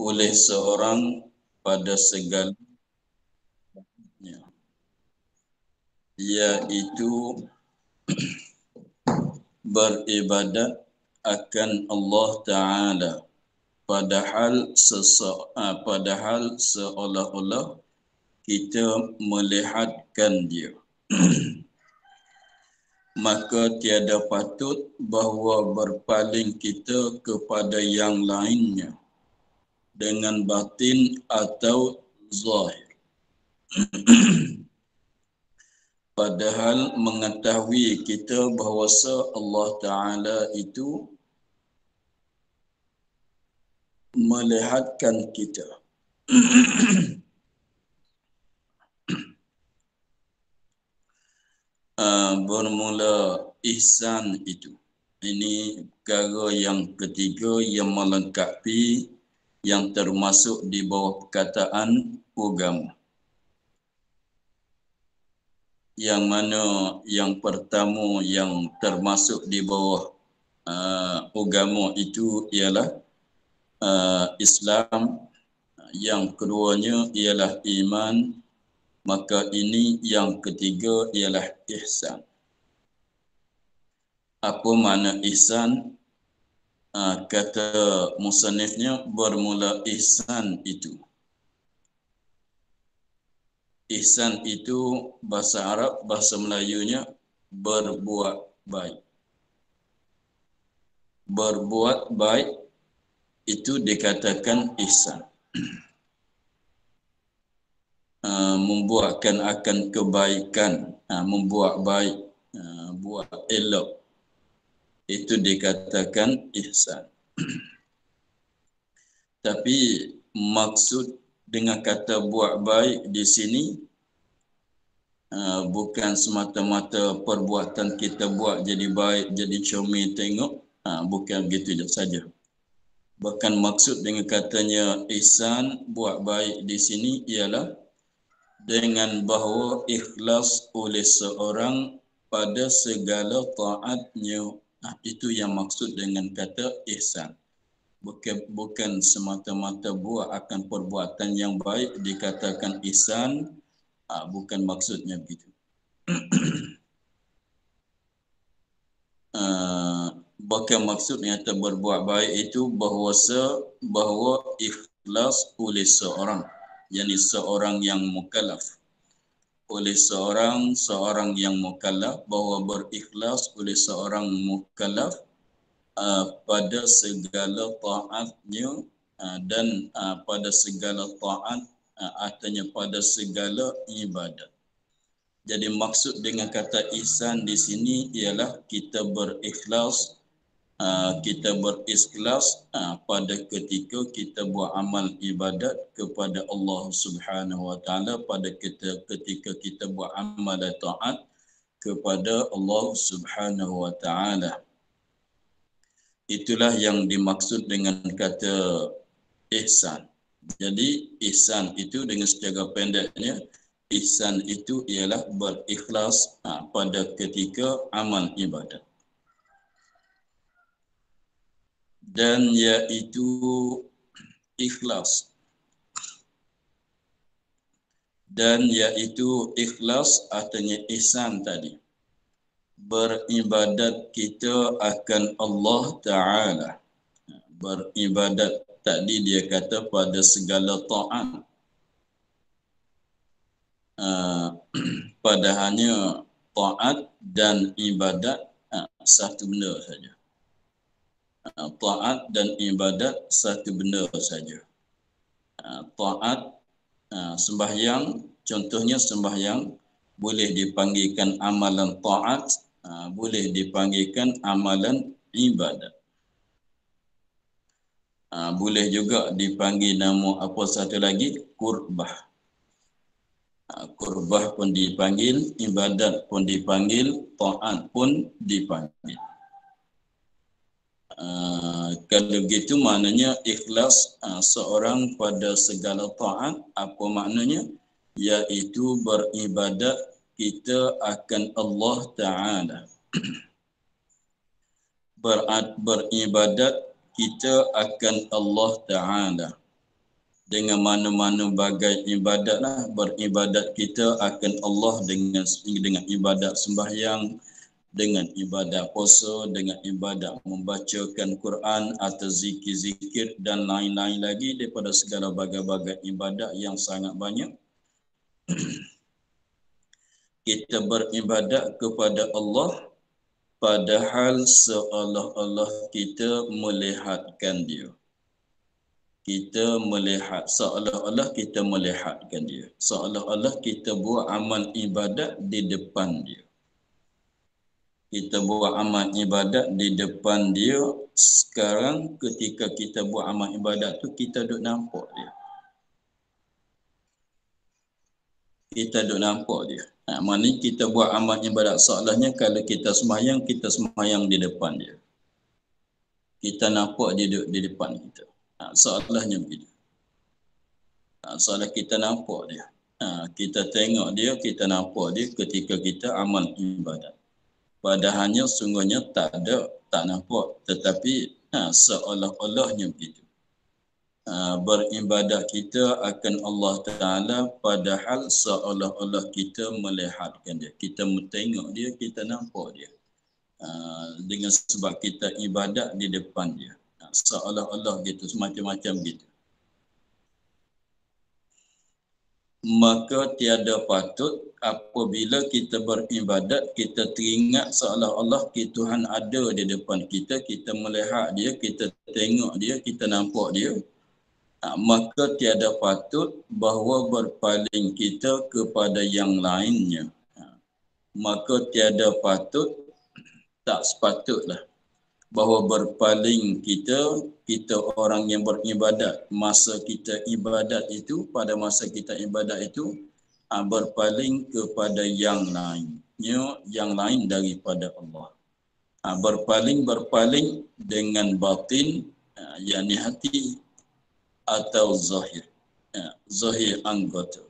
oleh seorang pada segalanya, yaitu beribadat akan Allah Ta'ala, padahal seolah-olah kita melihatkan dia. Maka tiada patut bahawa berpaling kita kepada yang lainnya dengan batin atau zahir. Padahal mengetahui kita bahawa Allah Ta'ala itu melihatkan kita. Bermula ihsan itu. Ini perkara yang ketiga yang melengkapi yang termasuk di bawah perkataan agama. Yang mana yang pertama yang termasuk di bawah agama itu ialah Islam. Yang keduanya ialah iman. Maka ini yang ketiga ialah ihsan. Apa makna ihsan? Kata musannifnya, bermula ihsan itu. Ihsan itu bahasa Arab, bahasa Melayunya berbuat baik. Berbuat baik itu dikatakan ihsan. Membuatkan akan kebaikan, membuat baik, buat elok, itu dikatakan ihsan. Tapi maksud dengan kata buat baik di sini bukan semata-mata perbuatan kita buat jadi baik, jadi comel tengok, bukan begitu saja. Bahkan maksud dengan katanya ihsan, buat baik di sini ialah dengan bahawa ikhlas oleh seorang pada segala taatnya. Itu yang maksud dengan kata ihsan. Bukan semata-mata buat akan perbuatan yang baik dikatakan ihsan. Bukan maksudnya begitu. Bahkan maksudnya berbuat baik itu bahawa ikhlas oleh seorang, yakni seorang yang mukallaf. Oleh seorang yang mukallaf, bahawa berikhlas oleh seorang mukallaf pada segala taatnya, dan pada segala taat artinya pada segala ibadat. Jadi maksud dengan kata ihsan di sini ialah kita berikhlas, pada ketika kita buat amal ibadat kepada Allah Subhanahu Wa Taala, pada ketika kita buat amal taat kepada Allah Subhanahu Wa Taala. Itulah yang dimaksud dengan kata ihsan. Jadi ihsan itu dengan secara pendeknya, ihsan itu ialah berikhlas pada ketika amal ibadat. Dan iaitu ikhlas. Dan iaitu ikhlas artinya ihsan tadi. Beribadat kita akan Allah Ta'ala. Beribadat tadi dia kata pada segala taat. Padahalnya taat dan ibadat satu benda saja. Taat dan ibadat satu benda saja. Taat, sembahyang, contohnya sembahyang boleh dipanggilkan amalan taat, boleh dipanggilkan amalan ibadat. Boleh juga dipanggil nama apa satu lagi, qurbah. Qurbah pun dipanggil, ibadat pun dipanggil, taat pun dipanggil. Kalau begitu maknanya ikhlas seorang pada segala taat, apa maknanya? Iaitu beribadat kita akan Allah Ta'ala. Beribadat kita akan Allah Ta'ala. dengan mana-mana bagai ibadatlah. Beribadat kita akan Allah dengan ibadat sembahyang, dengan ibadat puasa, dengan ibadat membacakan Quran atau zikir-zikir dan lain-lain lagi daripada segala bagai-bagai ibadat yang sangat banyak. Kita beribadat kepada Allah padahal seolah-olah kita melihatkan dia. Kita melihat, seolah-olah kita melihatkan dia. Seolah-olah kita buat amal ibadat di depan dia. Kita buat amal ibadat di depan dia. Sekarang ketika kita buat amal ibadat tu, kita duk nampak dia. Kita duk nampak dia. Maknanya kita buat amal ibadat seolahnya kalau kita sembahyang di depan dia. Kita nampak dia duduk di depan kita. Seolahnya begitu. Seolah kita nampak dia. Kita tengok dia, kita nampak dia ketika kita amal ibadat. Padahalnya sungguhnya tak nampak, tetapi seolah-olahnya begitu. Beribadat kita akan Allah Ta'ala padahal seolah-olah kita melihatkan dia. Kita tengok dia, kita nampak dia. Dengan sebab kita ibadat di depan dia. Seolah-olah gitu, semacam-macam gitu. Maka tiada patut apabila kita beribadat, kita teringat seolah-olah Tuhan ada di depan kita, kita melihat dia, kita tengok dia, kita nampak dia. Maka tiada patut bahawa berpaling kita kepada yang lainnya. Maka tiada patut, tak sepatutlah bahawa berpaling kita orang yang beribadat masa kita ibadat itu, pada masa kita ibadat itu berpaling kepada yang lainnya, yang lain daripada Allah. Berpaling dengan batin, yakni hati, atau zahir anggota.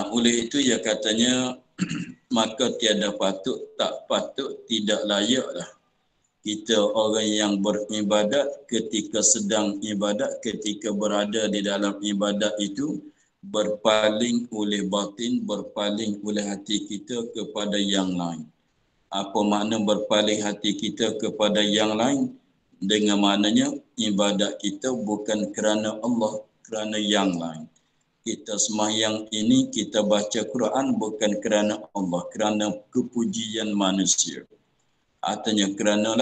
Oleh itu ia katanya maka tiada patut, tak patut, tidak layaklah kita orang yang beribadat ketika sedang ibadat, ketika berada di dalam ibadat itu berpaling oleh batin, berpaling oleh hati kita kepada yang lain. Apa makna berpaling hati kita kepada yang lain? Dengan maknanya ibadat kita bukan kerana Allah, kerana yang lain. Kita sembahyang ini, kita baca Quran bukan kerana Allah, kerana kepujian manusia. Artinya kerana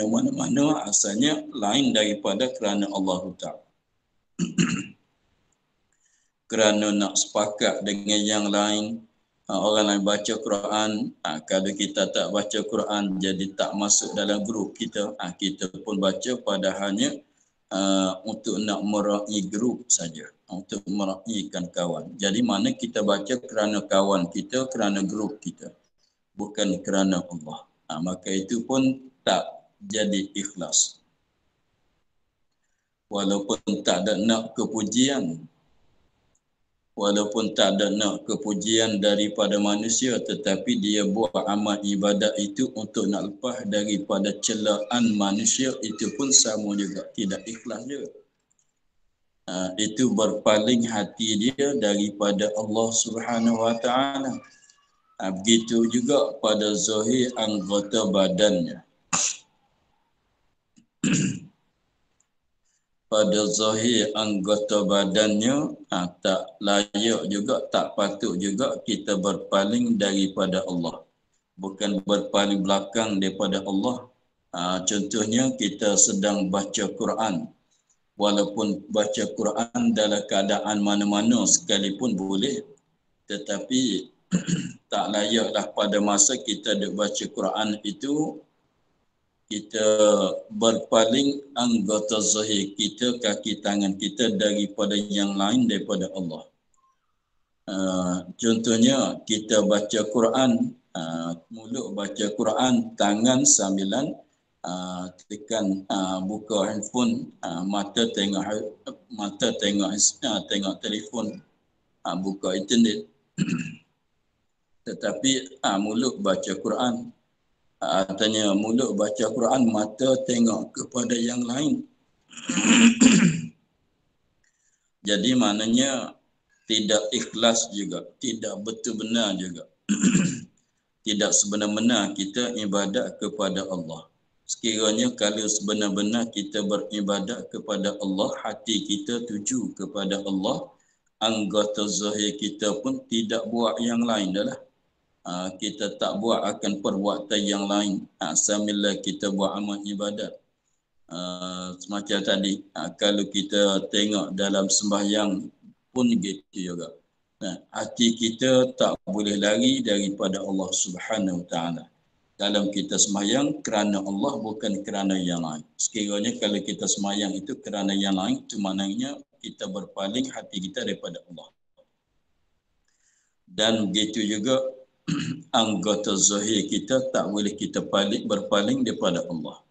mana-mana asalnya lain daripada kerana Allah Ta'ala. Kerana nak sepakat dengan yang lain, orang lain baca Quran, kalau kita tak baca Quran jadi tak masuk dalam grup kita, kita pun baca padahalnya untuk nak meraih grup saja, untuk meraihkan kawan. Jadi mana kita baca kerana kawan kita, kerana grup kita, bukan kerana Allah. Maka itu pun tak jadi ikhlas. Walaupun tak ada nak kepujian, walaupun tak ada nak kepujian daripada manusia, tetapi dia buat amal ibadat itu untuk nak lepas daripada celaan manusia, itu pun sama juga, tidak ikhlas juga. Itu berpaling hati dia daripada Allah Subhanahu Wa Ta'ala. Begitu juga pada zahir anggota badannya. Pada zahir anggota badannya, tak layak juga, tak patut juga kita berpaling daripada Allah. Bukan berpaling belakang daripada Allah. Contohnya kita sedang baca Quran. Walaupun baca Quran dalam keadaan mana-mana sekalipun boleh, tetapi tak layaklah pada masa kita duk baca Quran itu kita berpaling anggota zahir kita, kaki tangan kita daripada yang lain daripada Allah. Contohnya kita baca Quran, mulut baca Quran, tangan sambilan tekan buka handphone, mata tengok telefon, buka internet. Tetapi mulut baca Quran, artinya mulut baca Quran, mata tengok kepada yang lain. Jadi maknanya tidak ikhlas juga, tidak betul benar juga. Tidak sebenar-benar kita ibadat kepada Allah. Sekiranya kalau sebenar-benar kita beribadat kepada Allah, hati kita tuju kepada Allah, anggota zahir kita pun tidak buat yang lain dah lah. Kita tak buat akan perbuatan yang lain sambil kita buat amal ibadat. Semacam tadi, kalau kita tengok dalam sembahyang pun gitu juga. Hati kita tak boleh lari daripada Allah Subhanahu Wa Taala. Dalam kita sembahyang kerana Allah, bukan kerana yang lain. Sekiranya kalau kita sembahyang itu kerana yang lain, itu maknanya kita berpaling hati kita daripada Allah. Dan begitu juga anggota zahir kita tak boleh kita berpaling daripada Allah.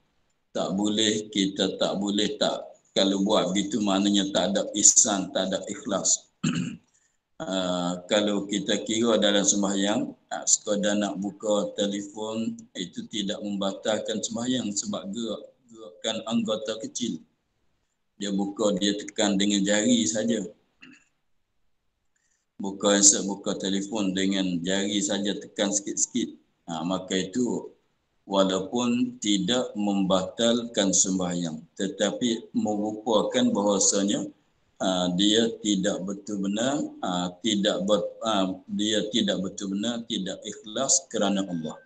Tak boleh, kita tak boleh tak. Kalau buat begitu maknanya tak ada ihsan, tak ada ikhlas. Kalau kita kira dalam sembahyang, sekadar nak buka telefon, itu tidak membatalkan sembahyang sebab gerakkan anggota kecil. Dia buka, dia tekan dengan jari saja. Buka telefon dengan jari saja, tekan sikit-sikit. Maka itu walaupun tidak membatalkan sembahyang, tetapi merupakan bahawasanya dia tidak betul benar, dia tidak betul benar, tidak ikhlas kerana Allah.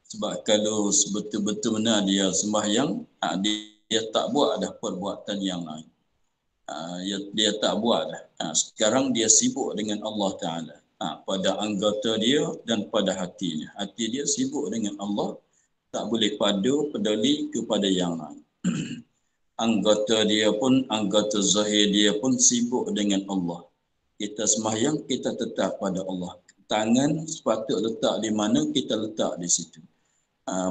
Sebab kalau betul-betul benar dia sembahyang, dia tak buat dah perbuatan yang lain. Dia tak buat dah. Sekarang dia sibuk dengan Allah Ta'ala. Pada anggota dia dan pada hatinya. Hati dia sibuk dengan Allah, tak boleh peduli kepada yang lain. Anggota zahir dia pun sibuk dengan Allah. Kita sembahyang, kita tetap pada Allah. Tangan sepatut letak di mana, kita letak di situ.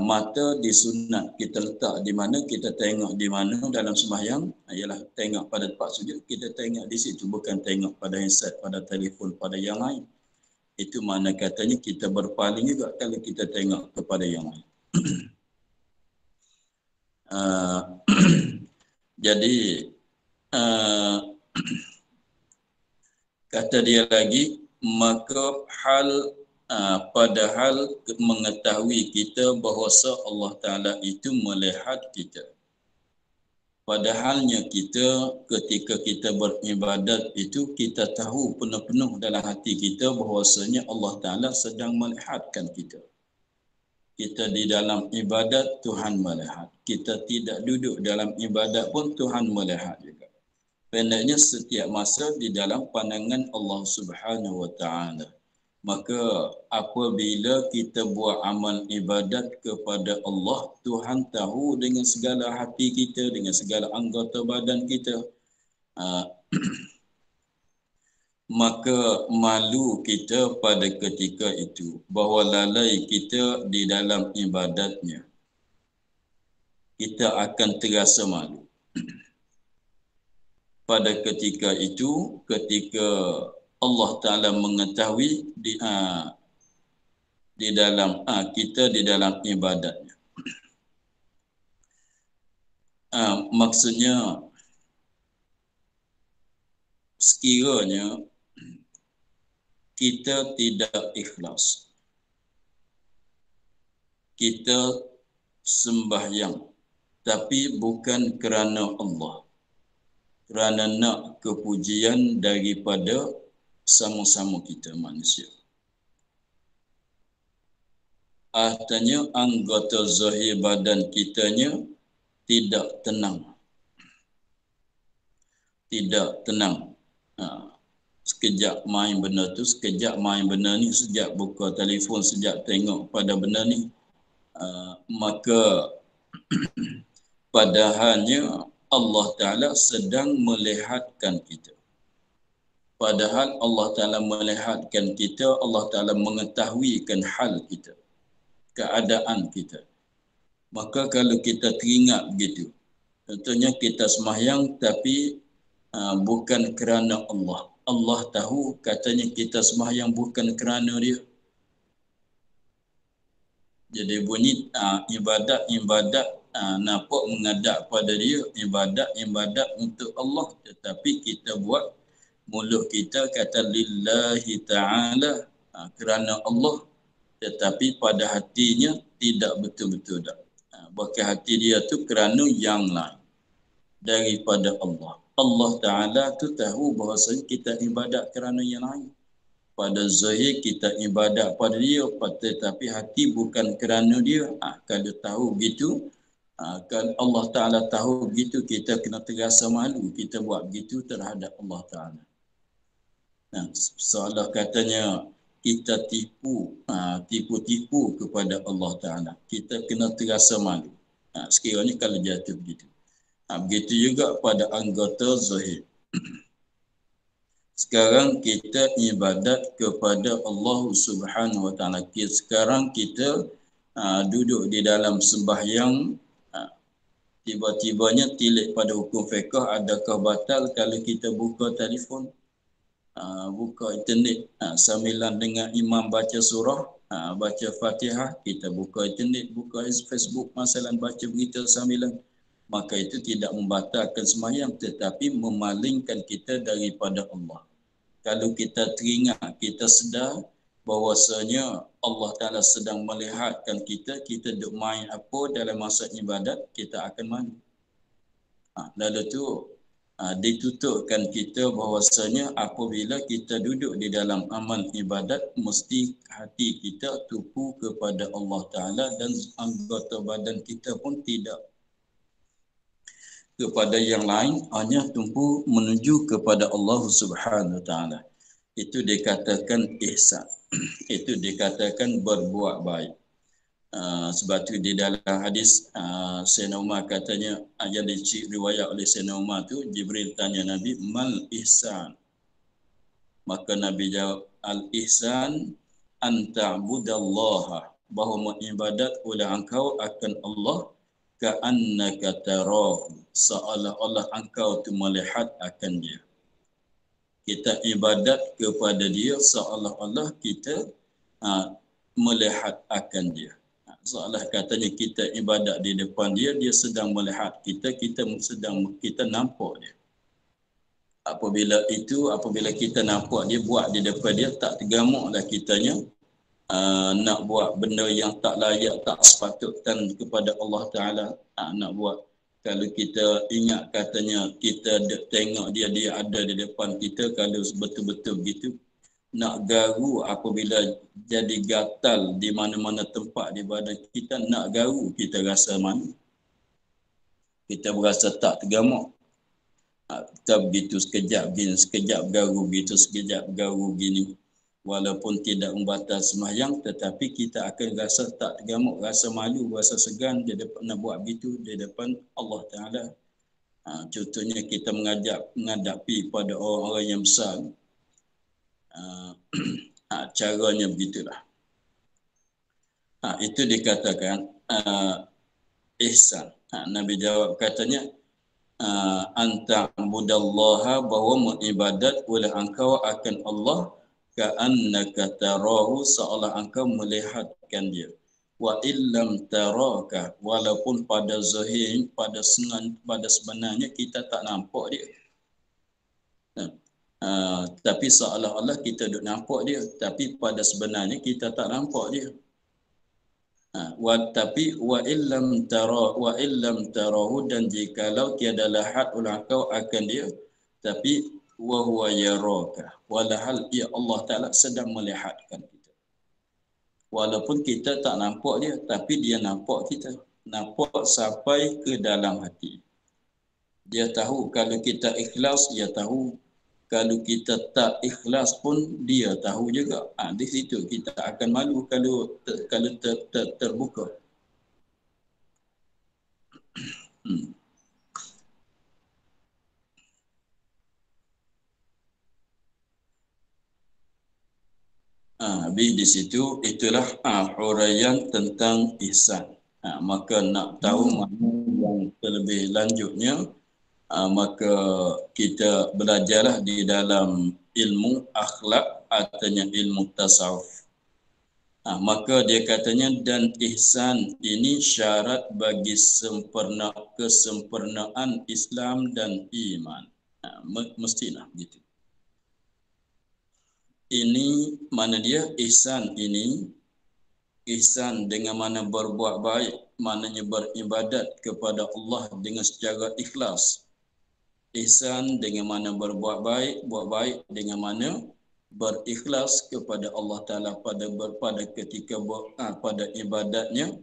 Mata disunat, kita letak di mana, kita tengok di mana dalam sembahyang. Ialah tengok pada tempat sujud, kita tengok di situ, bukan tengok pada handset, pada telefon, pada yang lain. Itu mana katanya kita berpaling juga kalau kita tengok kepada yang lain. Jadi kata dia lagi, maka padahal mengetahui kita bahawasa Allah Ta'ala itu melihat kita. Padahalnya kita ketika kita beribadat itu, kita tahu penuh-penuh dalam hati kita bahawasanya Allah Ta'ala sedang melihatkan kita. Kita di dalam ibadat, Tuhan melihat. Kita tidak duduk dalam ibadat pun Tuhan melihat juga. Pendeknya setiap masa di dalam pandangan Allah Subhanahu Wa Ta'ala. Maka apabila kita buat amal ibadat kepada Allah, Tuhan tahu dengan segala hati kita, dengan segala anggota badan kita. Maka malu kita pada ketika itu, bahawa lalai kita di dalam ibadatnya. Kita akan terasa malu. Pada ketika itu, ketika Allah Ta'ala mengetahui di dalam kita di dalam ibadatnya. Maksudnya sekiranya kita tidak ikhlas, kita sembahyang tapi bukan kerana Allah, kerana nak kepujian daripada sama-sama kita manusia. Artinya anggota zahir badan kitanya tidak tenang. Tidak tenang. Sekejap main benda tu, sekejap main benda ni, sejak buka telefon, sejak tengok pada benda ni. Maka padahalnya Allah Ta'ala sedang melihatkan kita. Padahal Allah Ta'ala melihatkan kita, Allah Ta'ala mengetahuikan hal kita, keadaan kita. Maka kalau kita teringat begitu, tentunya kita sembahyang tapi bukan kerana Allah. Allah tahu katanya kita sembahyang bukan kerana dia. Jadi bunyi ibadat nampak menghadap pada dia, ibadat untuk Allah, tetapi kita buat Mulut kita kata lillahi ta'ala, kerana Allah, tetapi pada hatinya tidak betul-betul dah. Bahkan hati dia tu kerana yang lain daripada Allah. Allah Ta'ala tu tahu bahawa kita ibadat kerana yang lain. Pada zahir kita ibadat pada dia, tetapi hati bukan kerana dia. Kalau tahu gitu, kalau Allah Ta'ala tahu begitu, kita kena terasa malu kita buat begitu terhadap Allah Ta'ala. Seolah katanya kita tipu-tipu kepada Allah Ta'ala. Kita kena terasa malu. Sekiranya kalau jatuh begitu. Begitu juga pada anggota zahir. Sekarang kita ibadat kepada Allah Subhanahu Wa Ta'ala. Sekarang kita duduk di dalam sembahyang, tiba-tibanya tilik pada hukum fiqh, adakah batal kalau kita buka telefon, buka internet sambilan dengan imam baca surah, baca Fatihah, kita buka internet, buka Facebook, masalah baca berita sambilan, maka itu tidak membatalkan sembahyang tetapi memalingkan kita daripada Allah. Kalau kita teringat, kita sedar bahwasanya Allah Ta'ala sedang melihatkan kita duk main apa dalam masa ibadat, kita akan malu. Lalu tu ditutupkan kita bahwasanya apabila kita duduk di dalam amal ibadat, mesti hati kita tupu kepada Allah Ta'ala dan anggota badan kita pun tidak kepada yang lain, hanya tumpu menuju kepada Allah Subhanahu Wa Ta'ala. Itu dikatakan ihsan. Itu dikatakan berbuat baik. Sebab tu di dalam hadis Sayyidina Umar katanya, yang riwayat oleh Sayyidina Umar tu, Jibril tanya Nabi, mal ihsan? Maka Nabi jawab, al ihsan an ta'budallaha, bahawa mengibadat oleh engkau akan Allah ka'annaka tarahu, seolah-olah engkau tu melihat akan dia. Kita ibadat kepada dia seolah-olah kita melihat akan dia. Seolah katanya kita ibadat di depan dia, dia sedang melihat kita, kita nampak dia. Apabila kita nampak dia buat di depan dia, tak tergamuklah kitanya nak buat benda yang tak layak, tak sepatutkan kepada Allah Ta'ala. Nak buat, kalau kita ingat katanya kita tengok dia ada di depan kita, kalau betul-betul begitu, nak garu apabila jadi gatal di mana-mana tempat di badan kita, nak garu kita rasa mana? Kita berasa tak tergamuk. Kita begitu sekejap gini, sekejap garu begitu, sekejap garu gini. Walaupun tidak membatal sembahyang, tetapi kita akan rasa tak tergamuk, rasa malu, rasa segan di depan nak buat begitu di depan Allah Ta'ala. Contohnya kita menghadapi pada orang-orang yang besar. Caranya begitulah. Itu dikatakan ihsan. Nabi jawab katanya, anta budallaha, bahawa mengibadat oleh engkau akan Allah ka'annaka tarahu, seolah engkau melihatkan dia. Wa illam taraka, walaupun pada zahir, pada sebenarnya kita tak nampak dia. Tapi seolah-olah kita duk nampak dia, tapi pada sebenarnya kita tak nampak dia. Tapi wa illam tarahu, dan jikalau tiada lahat oleh engkau akan dia, tapi wa huwa yaraka, walahal ia Allah Ta'ala sedang melihatkan kita. Walaupun kita tak nampak dia, tapi dia nampak kita, nampak sampai ke dalam hati. Dia tahu kalau kita ikhlas, dia tahu. Kalau kita tak ikhlas pun dia tahu juga. Di situ kita akan malu kalau terbuka. Habis di situ, itulah huraian tentang ihsan. Maka nak tahu mana yang terlebih lanjutnya, maka kita belajarlah di dalam ilmu akhlak atau ilmu tasawuf. Maka dia katanya, dan ihsan ini syarat bagi kesempurnaan Islam dan iman. Mestilah begitu. ini mana dia ihsan ini, ihsan dengan mana berbuat baik, maknanya beribadat kepada Allah dengan secara ikhlas. Ihsan dengan mana berbuat baik, buat baik dengan mana berikhlas kepada Allah Ta'ala pada ketika pada ibadatnya.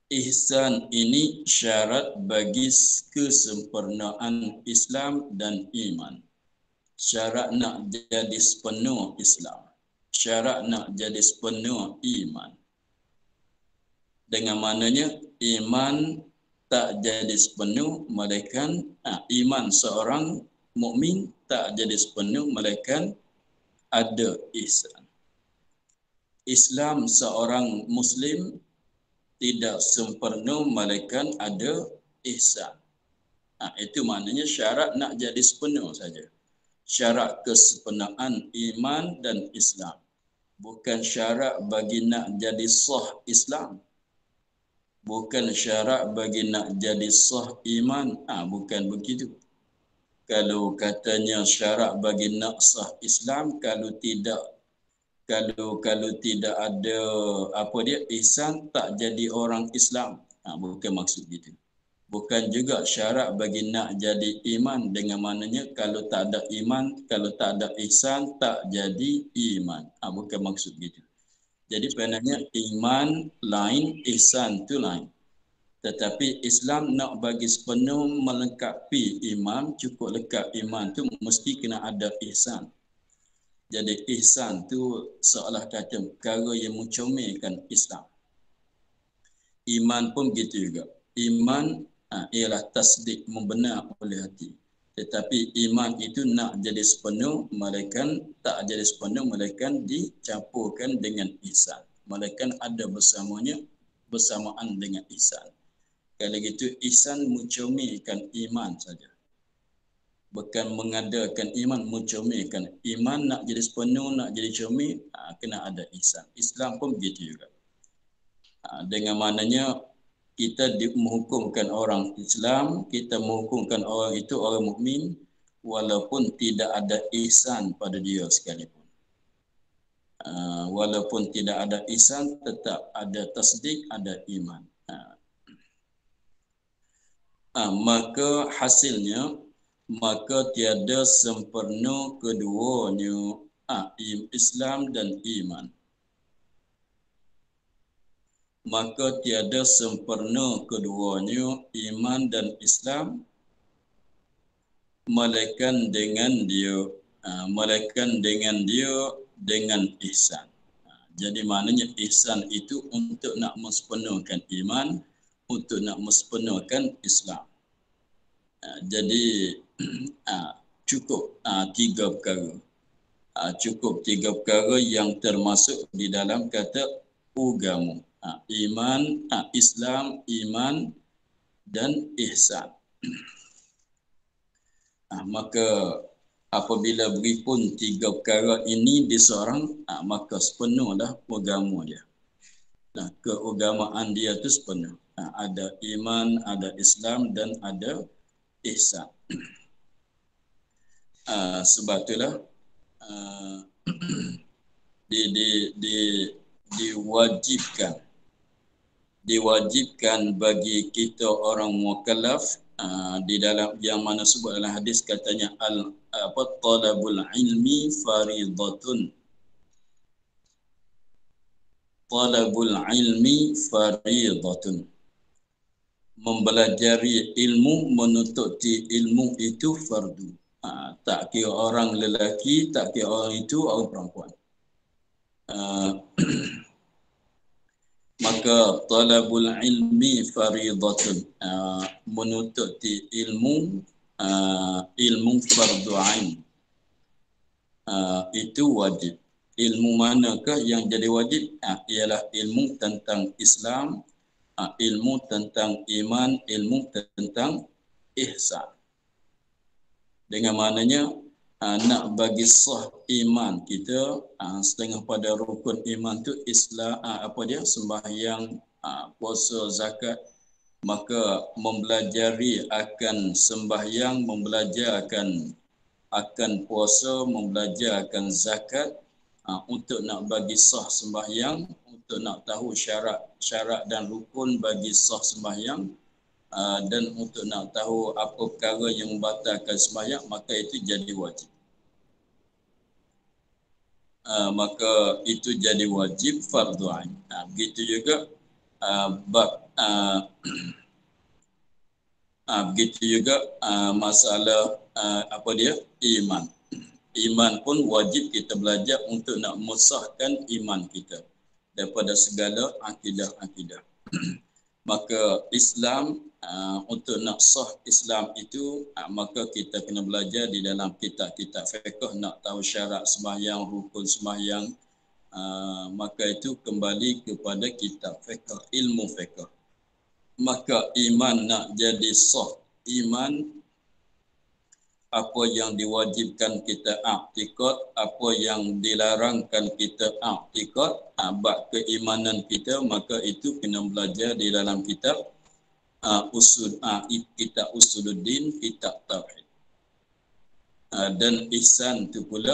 Ihsan ini syarat bagi kesempurnaan Islam dan iman. Syarat nak jadi sepenuh Islam. Syarat nak jadi sepenuh iman. Dengan mananya iman tak jadi sepenuh melainkan iman seorang mukmin tak jadi sepenuh melainkan ada ihsan. Islam seorang Muslim tidak sempurna melainkan ada ihsan. Itu maknanya syarat nak jadi sepenuh saja. Syarat kesempurnaan iman dan Islam. Bukan syarat bagi nak jadi sah Islam. Bukan syarat bagi nak jadi sah iman. Bukan begitu. Kalau katanya syarat bagi nak sah Islam, kalau tidak ada ihsan tak jadi orang Islam. Bukan maksud gitu. Bukan juga syarat bagi nak jadi iman dengan maknanya kalau tak ada iman, kalau tak ada ihsan tak jadi iman. Bukan maksud gitu. Jadi sebenarnya iman lain, ihsan tu lain. Tetapi Islam nak bagi sepenuh melengkapi iman, cukup lengkap iman tu mesti kena ada ihsan. Jadi ihsan tu seolah kata perkara yang mencomelkan Islam. Iman pun begitu juga. Iman ialah tasdik, membenar oleh hati. Tetapi iman itu nak jadi sepenuh, melainkan tak jadi sepenuh, melainkan dicampurkan dengan ihsan. Melainkan ada bersamaan dengan ihsan. Kalau gitu ihsan mencomelkan iman saja. Bukan mengadakan iman, mencomelkan. Iman nak jadi sepenuh, nak jadi comel, kena ada ihsan. Islam pun begitu juga. Dengan maknanya kita menghukumkan orang Islam, kita menghukumkan orang itu orang mukmin walaupun tidak ada ihsan pada dia sekalipun. Walaupun tidak ada ihsan, tetap ada tasdik, ada iman. Maka hasilnya, maka tiada sempurna keduanya, Islam dan iman. Maka tiada sempurna keduanya, iman dan Islam, melainkan dengan dia dengan ihsan. Jadi maknanya ihsan itu untuk nak mensempurnakan iman, untuk nak mensempurnakan Islam. Jadi cukup tiga perkara. Cukup tiga perkara yang termasuk di dalam kata agama. Iman, Islam, iman dan ihsan. Maka apabila beri pun tiga perkara ini di seorang, maka sepenuhlah agama dia. Keagamaan dia itu sepenuh. Ada iman, ada Islam dan ada ihsan. Sebab itulah diwajibkan bagi kita orang mukallaf di dalam yang mana sebut dalam hadis katanya talabul ilmi faridatun. Talabul ilmi faridatun. Mempelajari ilmu, menuntut ilmu itu fardu. Tak kira orang lelaki, tak kira orang itu orang perempuan. Maka talabul ilmi faridatun, menuntut ilmu fardu ain, itu wajib. Ilmu manakah yang jadi wajib? Ialah ilmu tentang Islam, ilmu tentang iman, ilmu tentang ihsan. Dengan maknanya nak bagi sah iman kita, setengah pada rukun iman tu Islam, sembahyang, puasa, zakat, maka mempelajari akan sembahyang, mempelajari akan akan puasa, membelajar akan zakat, untuk nak bagi sah sembahyang, untuk nak tahu syarat dan rukun bagi sah sembahyang, dan untuk nak tahu apa perkara yang membatalkan sembahyang, maka itu jadi wajib. Maka itu jadi wajib fardu ain. Begitu juga begitu juga masalah apa dia, iman. Iman pun wajib kita belajar untuk nak mensahkan iman kita daripada segala akidah-akidah. Maka Islam, untuk nak sah Islam itu, maka kita kena belajar di dalam kitab-kitab fiqh, nak tahu syarat sembahyang, rukun sembahyang. Maka itu kembali kepada kitab fiqh, ilmu fiqh. Maka iman nak jadi sah iman, apa yang diwajibkan kita i'tikad, apa yang dilarangkan kita i'tikad, bab keimanan kita, maka itu kena belajar di dalam kitab kitab Usuluddin, kitab Tauhid. Dan ihsan tu pula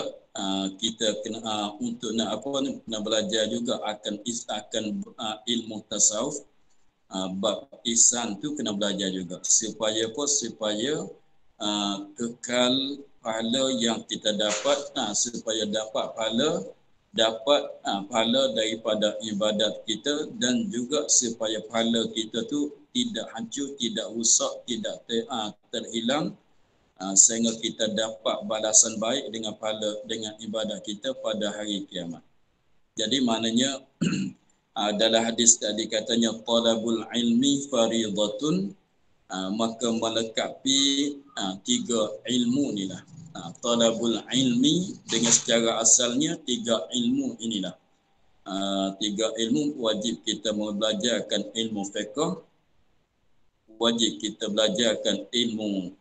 kita kena untuk nak apa ni, kena belajar juga akan ilmu tasawuf. Bab ihsan tu kena belajar juga supaya apa, supaya kekal pahala yang kita dapat, supaya dapat pahala daripada ibadat kita, dan juga supaya pahala kita tu tidak hancur, tidak rusak, tidak terhilang, sehingga kita dapat balasan baik dengan pahala, dengan ibadat kita pada hari kiamat. Jadi maknanya dalam hadis tadi katanya talabul ilmi faridatun, maka melengkapi tiga ilmu inilah. Talabul ilmi dengan secara asalnya tiga ilmu inilah. Tiga ilmu wajib kita belajarkan ilmu fiqh, wajib kita belajarkan ilmu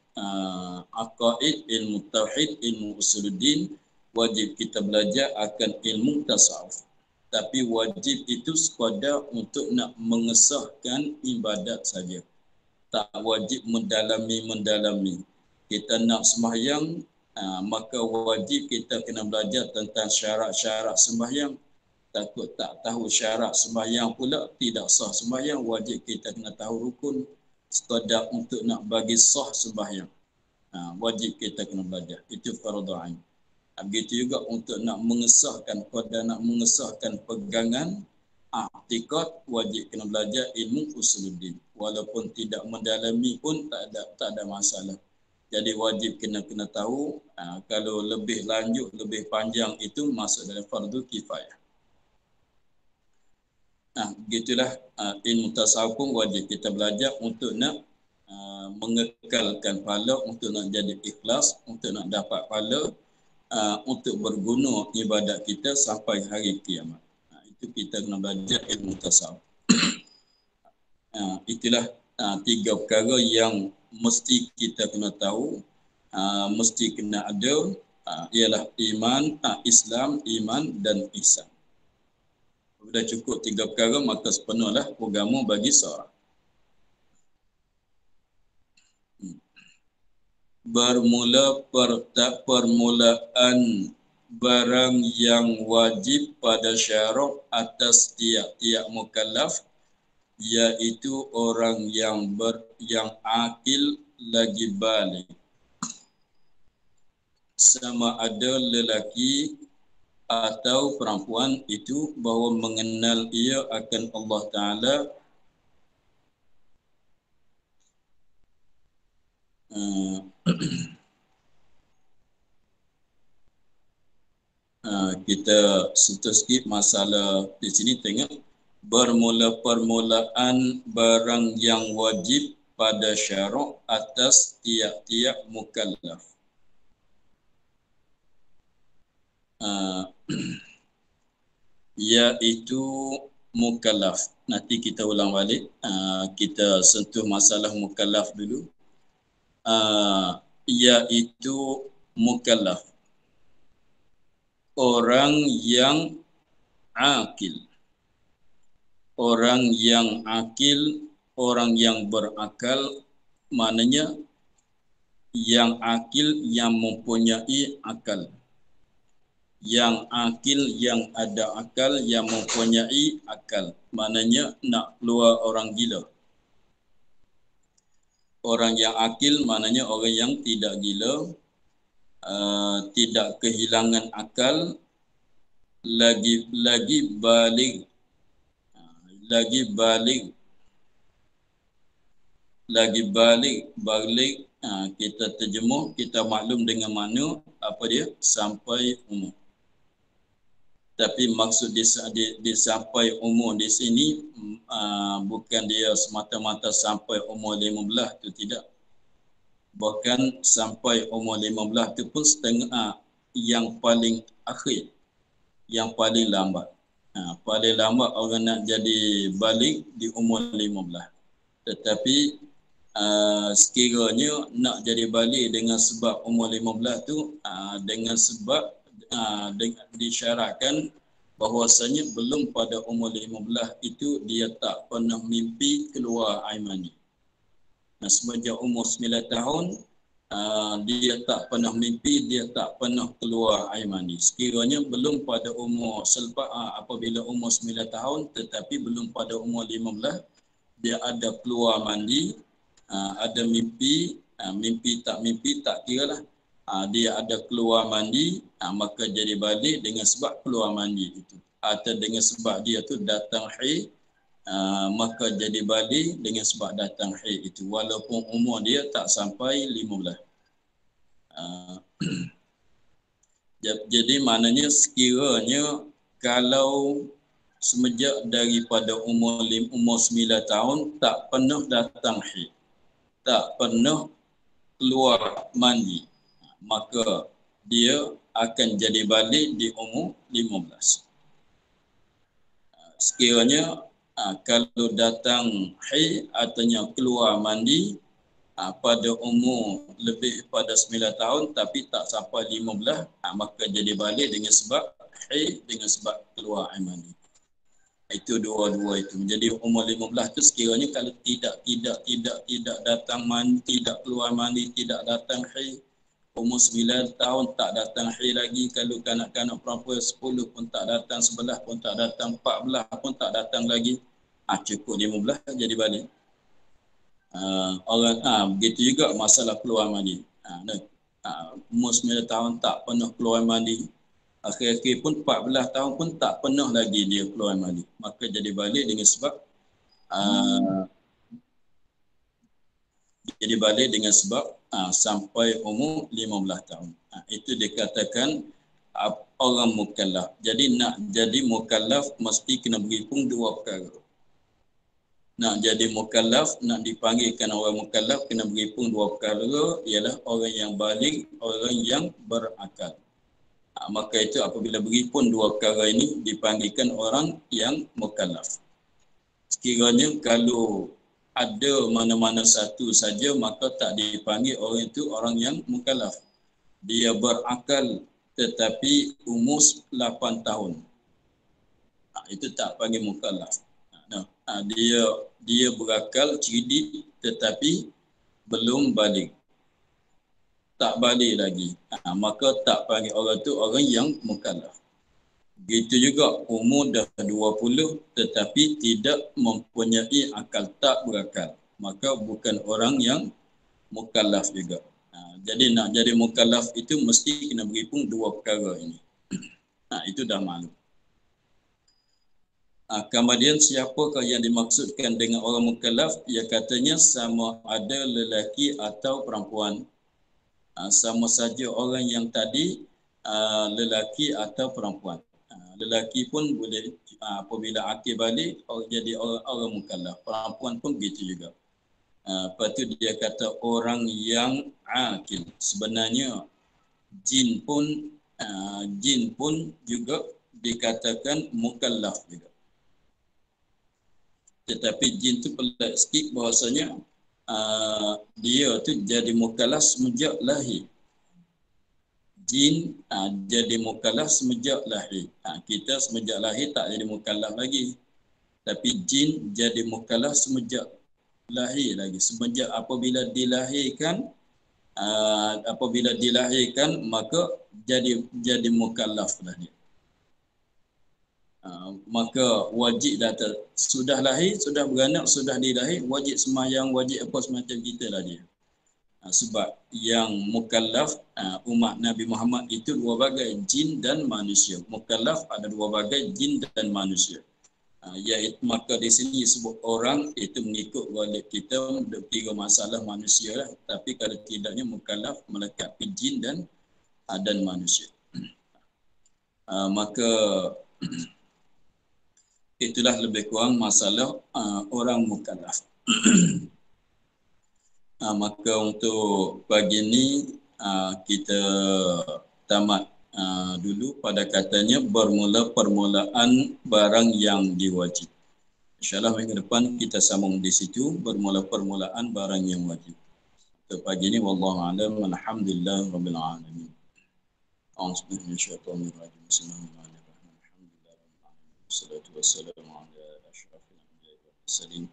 aqaid, ilmu tauhid, ilmu usuluddin, wajib kita belajar akan ilmu tasawuf. Tapi wajib itu sekadar untuk nak mengesahkan ibadat saja. Tak wajib mendalami. Kita nak sembahyang, maka wajib kita kena belajar tentang syarat-syarat sembahyang. Takut tak tahu syarat sembahyang pula tidak sah sembahyang, wajib kita kena tahu rukun sekadar untuk nak bagi sah sembahyang. Wajib kita kena belajar. Itu fardu ain. Begitu juga untuk nak mengesahkan, pada nak mengesahkan pegangan i'tikad, wajib kena belajar ilmu usuluddin. Walaupun tidak mendalami pun tak ada masalah. Jadi wajib kena tahu. Kalau lebih lanjut, lebih panjang, itu masuk dalam fardu kifayah. Begitulah ilmu tasawuf pun wajib kita belajar untuk nak mengekalkan pahala, untuk nak jadi ikhlas, untuk nak dapat pahala, untuk berguna ibadat kita sampai hari kiamat. Itu kita kena belajar ilmu tasawuf. Itulah tiga perkara yang mesti kita kena tahu, mesti kena ada, ialah iman, Islam, iman dan ihsan. Bila cukup tiga perkara, maka sepenuhlah agama bagi seorang. Permulaan barang yang wajib pada syarak atas tiap-tiap mukallaf, iaitu orang yang akil lagi balik, sama ada lelaki atau perempuan, itu bahawa mengenal ia akan Allah Ta'ala, kita sentuh sikit masalah di sini. Tengok, permulaan barang yang wajib pada syarak atas tiap-tiap mukallaf. Iaitu mukallaf. Nanti kita ulang balik. Kita sentuh masalah mukallaf dulu. Iaitu mukallaf, orang yang akil. Orang yang akil, orang yang berakal, maknanya yang akil yang mempunyai akal. Yang akil yang ada akal yang mempunyai akal. Maknanya nak keluar orang gila. Orang yang akil maknanya orang yang tidak gila, tidak kehilangan akal, lagi balik, lagi balik, balik. Kita terjemuh, kita maklum dengan makna apa dia? Sampai umur. Tapi maksud di sampai umur di sini bukan dia semata-mata sampai umur 15 tu, tidak. Bahkan sampai umur 15 tu pun setengah yang paling akhir, yang paling lambat. Paling lambat orang nak jadi balik di umur 15. Tetapi sekiranya nak jadi balik dengan sebab umur 15 tu dengan sebab disyaratkan bahwasanya belum pada umur 15 itu dia tak pernah mimpi keluar air mani. Semenjak umur 9 tahun dia tak pernah mimpi, dia tak pernah keluar air mani. Sekiranya belum pada umur apabila umur 9 tahun tetapi belum pada umur 15 dia ada keluar mandi, ada mimpi, mimpi tak kira lah. Dia ada keluar mandi, maka jadi balik dengan sebab keluar mandi itu. Atau dengan sebab dia tu datang haid, maka jadi balik dengan sebab datang haid itu. Walaupun umur dia tak sampai 15. Jadi maknanya sekiranya kalau semenjak daripada umur 9 tahun tak pernah datang haid, tak pernah keluar mandi, maka dia akan jadi balik di umur 15. Sekiranya kalau datang haid artinya keluar mandi pada umur lebih pada 9 tahun tapi tak sampai 15, maka jadi balik dengan sebab haid, dengan sebab keluar air mandi. Itu dua-dua itu. Jadi umur 15 tu sekiranya kalau tidak datang mandi, tidak keluar mandi, tidak datang haid, umur 9 tahun tak datang haid lagi, kalau kanak-kanak perempuan 10 pun tak datang, 11 pun tak datang, 14 pun tak datang lagi, cukup 15 jadi balik. Begitu juga masalah keluar mandi. Umur 9 tahun tak pernah keluar mandi, akhir-akhir pun 14 tahun pun tak pernah lagi dia keluar mandi, maka jadi balik dengan sebab sampai umur 15 tahun. Itu dikatakan orang mukallaf. Jadi nak jadi mukallaf mesti kena berhitung dua perkara. Nak jadi mukallaf, nak dipanggilkan orang mukallaf, kena berhitung dua perkara, ialah orang yang baligh, orang yang berakal. Maka itu apabila berhimpun dua perkara ini dipanggilkan orang yang mukallaf. Sekiranya kalau ada mana-mana satu saja maka tak dipanggil orang itu orang yang mukallaf. Dia berakal tetapi umur 8 tahun. Itu tak panggil mukallaf. Dia berakal cerdik tetapi belum baligh. Tak balik lagi, maka tak panggil orang tu orang yang mukallaf. Begitu juga umur dah 20 tetapi tidak mempunyai akal, tak berakal, maka bukan orang yang mukallaf juga. Jadi nak jadi mukallaf itu mesti kena berhitung dua perkara ini. Itu dah maklum. Kemudian siapakah yang dimaksudkan dengan orang mukallaf? Ia katanya sama ada lelaki atau perempuan. Sama saja orang yang tadi lelaki atau perempuan. Lelaki pun boleh apabila akil balik jadi orang mukallaf. Perempuan pun begitu juga. Lepas tu dia kata orang yang akil. Sebenarnya jin pun juga dikatakan mukallaf juga. Tetapi jin tu pelik sikit bahasanya dia tu jadi mukallaf semenjak lahir. Jin jadi mukallaf semenjak lahir. Kita semenjak lahir tak jadi mukallaf lagi. Tapi jin jadi mukallaf semenjak lahir lagi. Semenjak apabila dilahirkan, apabila dilahirkan maka jadi mukallaf dah dia. Maka wajib dah sudah lahir, sudah beranak, sudah dilahir, wajib sembahyang, wajib apa semacam kita lah dia. Sebab yang mukallaf umat Nabi Muhammad itu dua bagai, jin dan manusia. Mukallaf ada dua bagai, jin dan manusia. Iaitu maka di sini sebut orang itu mengikut walid kita tiga masalah manusia lah. Tapi kalau tidaknya mukallaf melengkapi jin dan manusia. Maka itulah lebih kurang masalah orang mukallaf. Maka untuk pagi ini kita tamat dulu pada katanya bermula permulaan barang yang diwajib. InsyaAllah minggu depan kita sambung di situ bermula permulaan barang yang wajib. Untuk pagi ini wallahu a'lam, alhamdulillah rabbil alamin. A'udzubillahi minasyaitonir rajim. Bismillahirrahmanirrahim. Alhamdulillah rabbil alamin. Wassalatu wassalamu ala asyrafil anbiya'i wal mursalin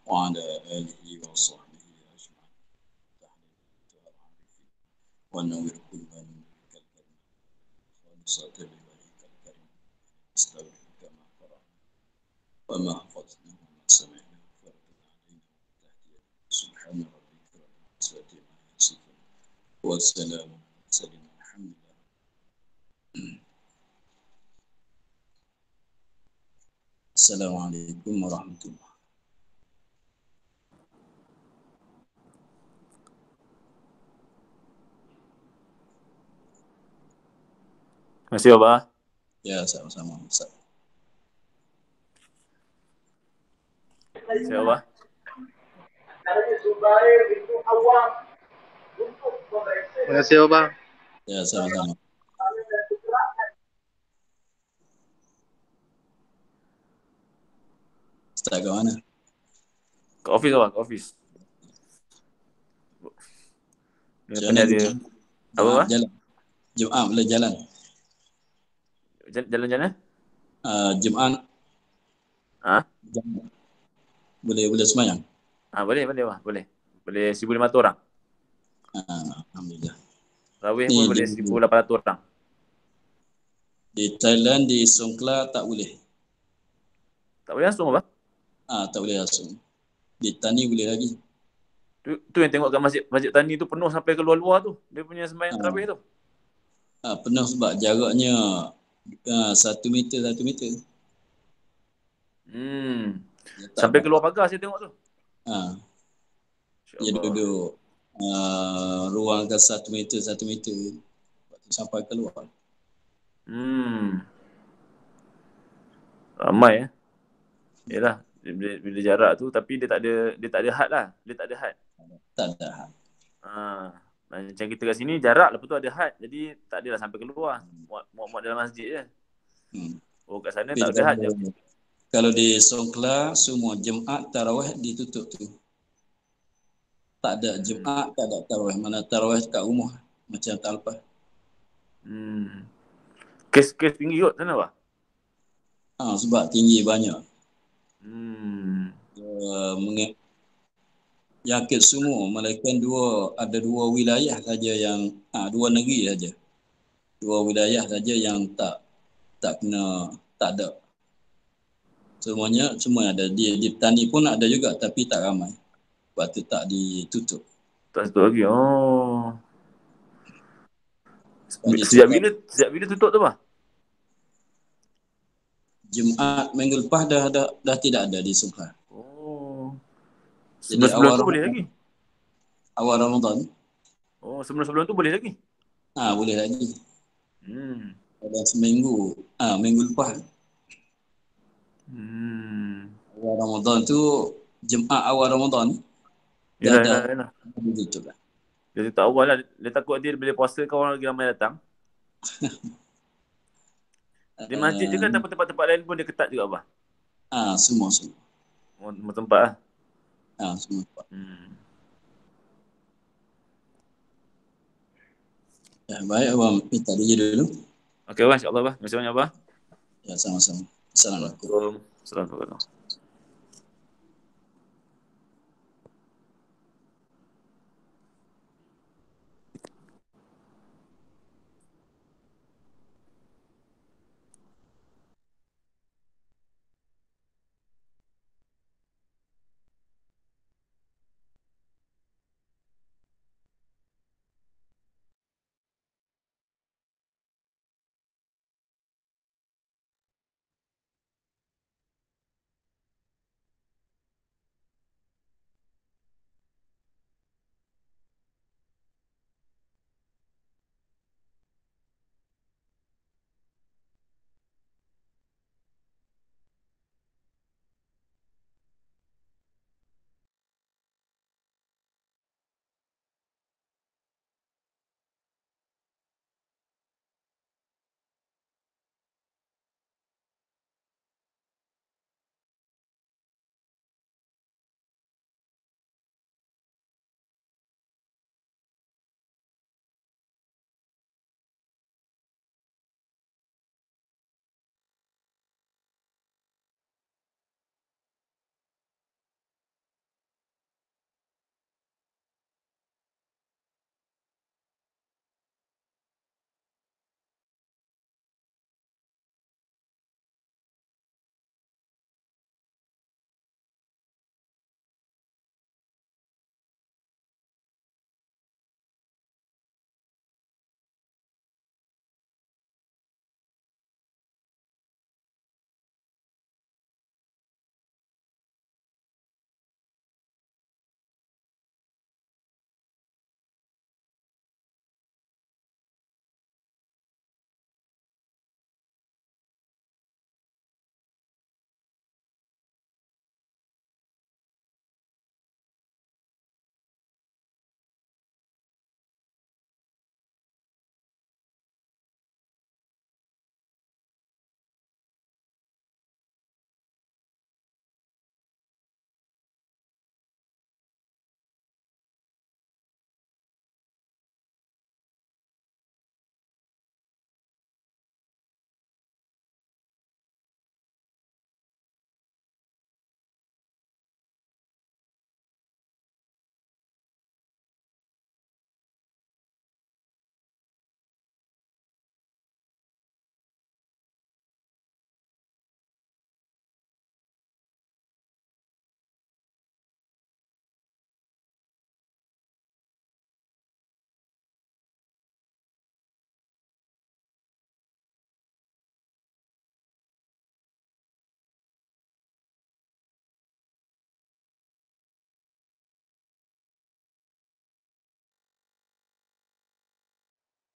wa ala alihi wa sahbihi ونور كل من كالكريم خالصة لوجهك الكريم استغفرك ما قرأنا وما حفظنا وما سمعنا فارد علينا وتهدينا سبحان ربك رب العزة عما يصفون والسلام سليم الحمد لله. السلام عليكم ورحمة الله. Terima kasih, Abah. Ya, sama-sama. Terima kasih, Abah. Terima kasih, Abah. Ya, sama-sama. Ustaz ke mana? Ke office, Abah, ke office. Depan dia. Apa, Abah? Jumaat boleh jalan. Jalan-jalan? Jumaat. Boleh semayang? Boleh, Abah. Boleh 1,500 orang. Alhamdulillah. Rawih pun boleh 1,800 orang. Di Thailand, di Songkla tak boleh. Tak boleh langsung, Abah? Tak boleh langsung. Di Tani boleh lagi. Tu yang tengok kat masjid Tani tu penuh sampai ke luar-luar tu. Dia punya sembahyang tarawih tu. Penuh sebab jaraknya 1 meter. Sampai keluar pagar saya tengok tu. Dia duduk ruang ke 1 meter. Sampai keluar. Ramai Yalah, bila jarak tu tapi dia tak ada had lah. Dia tak ada had. Tak ada had. Macam kita kat sini jarak, lepas tu ada had. Jadi tak adalah sampai keluar. Muat dalam masjid je. Kat sana tak ada had je. Kalau di Songkla semua Jumaat tarawih ditutup tu. Tak ada Jumaat, tak ada tarawih. Mana tarawih kat rumah macam tak lepas. Kes tinggi kot sana, Pak? Sebab tinggi banyak. Yakin semua melainkan ada dua wilayah saja yang dua negeri saja. Dua wilayah saja yang tak kena, tak ada. Semua ada. Di Tani pun ada juga tapi tak ramai. Sebab tu tak ditutup. Tak tutup lagi. Sejak bila tutup tu, Pak? Jumaat minggu lepas dah tidak ada di Songkla. Jadi sebelum tu boleh lagi? Awal Ramadan. Sebelum tu boleh lagi? Boleh lagi. Dalam seminggu. Minggu lepas. Awal Ramadan tu, Jumaat awal Ramadan. Yalah. Ditutup lah. Dia tak awal lah. Dia takut dia bila puasa kau orang lagi ramai datang. Di masjid juga tempat-tempat lain pun dia ketat juga, Abah? Semua. Semua tempat lah? Semua tempat. Baik, Abang. Minta dia dulu. Okey, Abah. InsyaAllah, Abah. Terima kasih banyak, Abah. Ya, sama-sama. Assalamualaikum. Assalamualaikum.